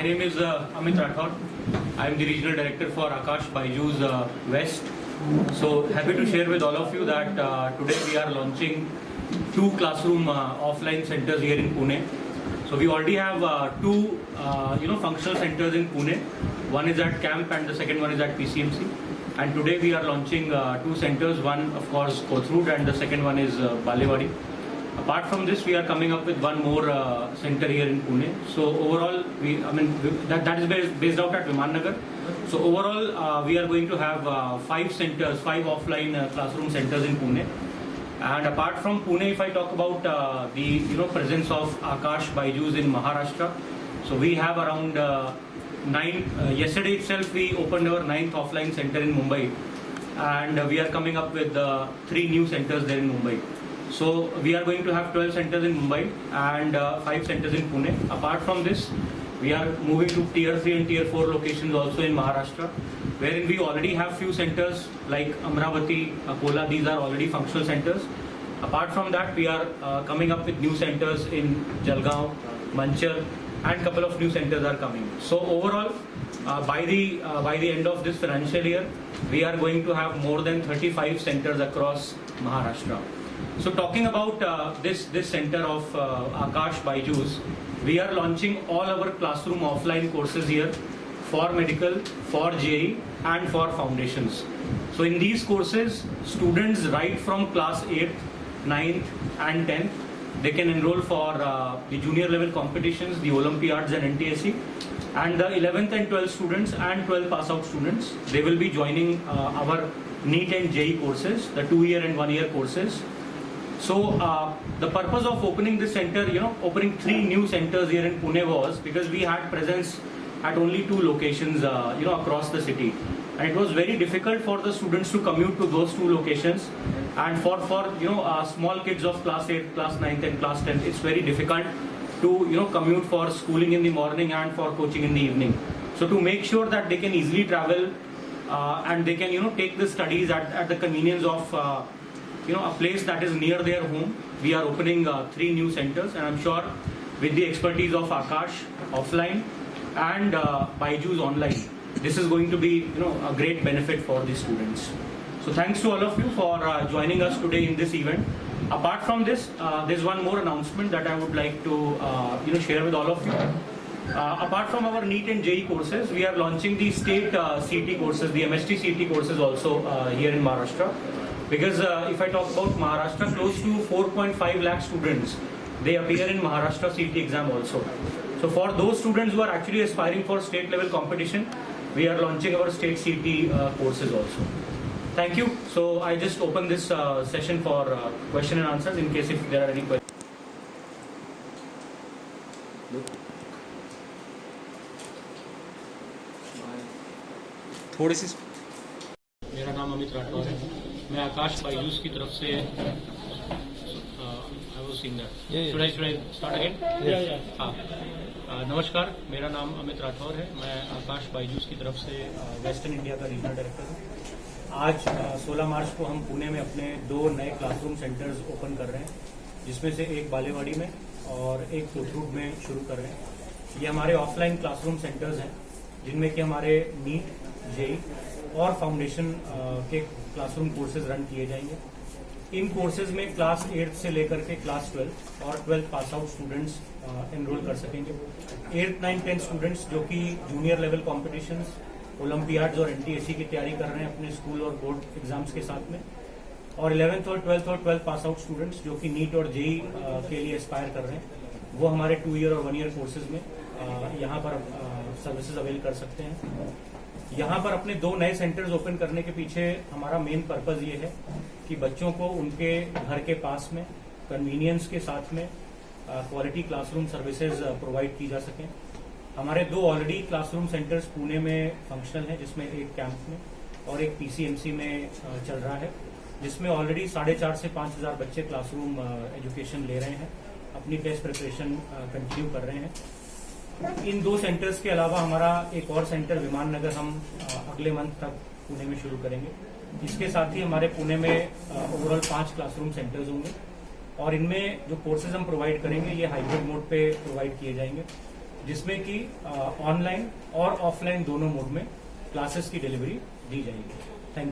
My name is Amit Rathod. I am the Regional Director for Akash Byju's West. So happy to share with all of you that today we are launching two classroom offline centers here in Pune. So we already have two functional centers in Pune. One is at Camp and the second one is at PCMC. And today we are launching two centers. One of course Kothurud and the second one is Balewadi. Apart from this, we are coming up with one more center here in Pune. So overall, that is based out at Viman Nagar. So overall, we are going to have five centers, five offline classroom centers in Pune. And apart from Pune, if I talk about the presence of Akash Byju's in Maharashtra, so we have around nine. Yesterday itself, we opened our 9th offline center in Mumbai, and we are coming up with 3 new centers there in Mumbai. So we are going to have 12 centers in Mumbai and 5 centers in Pune. Apart from this, we are moving to tier 3 and tier 4 locations also in Maharashtra, wherein we already have few centers like Amravati, Akola. These are already functional centers. Apart from that, we are coming up with new centers in Jalgaon, Manchar, and couple of new centers are coming. So overall, by the end of this financial year, we are going to have more than 35 centers across Maharashtra. So talking about this center of Akash Byju's, we are launching all our classroom offline courses here for medical, for JEE and for foundations. So in these courses, students right from class 8th, 9th and 10th, they can enroll for the junior level competitions, the Olympiads and NTSC. And the 11th and 12th students and 12th pass out students, they will be joining our NEET and JEE courses, the 2-year and 1-year courses. So the purpose of opening this center, opening 3 new centers here in Pune was because we had presence at only 2 locations, across the city, and it was very difficult for the students to commute to those 2 locations. And for small kids of class 8, class 9th, and class 10th, it's very difficult to commute for schooling in the morning and for coaching in the evening. So to make sure that they can easily travel and they can take the studies at the convenience of a place that is near their home, we are opening 3 new centers, and I'm sure with the expertise of Akash offline and Byju's online, this is going to be a great benefit for the students. So thanks to all of you for joining us today in this event. Apart from this, there's one more announcement that I would like to share with all of you. Apart from our NEET and JEE courses, we are launching the state CET courses, the MST CET courses also here in Maharashtra. Because if I talk about Maharashtra, close to 4.5 lakh students, they appear in Maharashtra CET exam also. So for those students who are actually aspiring for state level competition, we are launching our state CET courses also. Thank you. So I just open this session for question and answers in case if there are any questions. थोड़ी सी मेरा नाम अमित राठौर है, मैं आकाश बायजूस की तरफ से नमस्कार, मेरा नाम अमित राठौर है, मैं आकाश बायजूस की तरफ से वेस्टर्न इंडिया का रीजनल डायरेक्टर हूँ। आज 16 मार्च को हम पुणे में अपने 2 नए क्लासरूम सेंटर्स ओपन कर रहे हैं, जिसमें से एक बालेवाड़ी में और एक कोथरूड में शुरू कर रहे हैं। ये हमारे ऑफलाइन क्लासरूम सेंटर्स हैं, जिनमें कि हमारे नीट, जेई और फाउंडेशन के क्लासरूम कोर्सेज रन किए जाएंगे। इन कोर्सेज में क्लास 8 से लेकर के क्लास 12 और 12th pass out students enrol कर सकेंगे। 8th, 9th, 10th स्टूडेंट्स जो कि जूनियर लेवल कॉम्पिटिशन्स, ओलंपियाड्स और एनटीएससी की तैयारी कर रहे हैं अपने स्कूल और बोर्ड एग्जाम्स के साथ में, और 11th और 12th पास आउट स्टूडेंट्स जो कि नीट और जेई के लिए एस्पायर कर रहे हैं, वो हमारे 2-year और 1-year कोर्सेज में यहाँ पर सर्विसेज अवेल कर सकते हैं। यहाँ पर अपने 2 नए सेंटर्स ओपन करने के पीछे हमारा मेन पर्पज ये है कि बच्चों को उनके घर के पास में कन्वीनियंस के साथ में क्वालिटी क्लासरूम सर्विसेज प्रोवाइड की जा सकें। हमारे 2 ऑलरेडी क्लासरूम सेंटर्स पुणे में फंक्शनल हैं, जिसमें एक कैंप में और एक पीसीएमसी में चल रहा है, जिसमें ऑलरेडी 4,500 से 5,000 बच्चे क्लासरूम एजुकेशन ले रहे हैं, अपनी टेस्ट प्रिपरेशन कंटिन्यू कर रहे हैं। इन 2 सेंटर्स के अलावा हमारा एक और सेंटर विमान नगर हम अगले मंथ तक पुणे में शुरू करेंगे। इसके साथ ही हमारे पुणे में ओवरऑल 5 क्लासरूम सेंटर्स होंगे, और इनमें जो कोर्सेज हम प्रोवाइड करेंगे ये हाइब्रिड मोड पे प्रोवाइड किए जाएंगे। जिसमें कि ऑनलाइन और ऑफलाइन दोनों मोड में क्लासेस की डिलीवरी दी जाएगी। Thank you.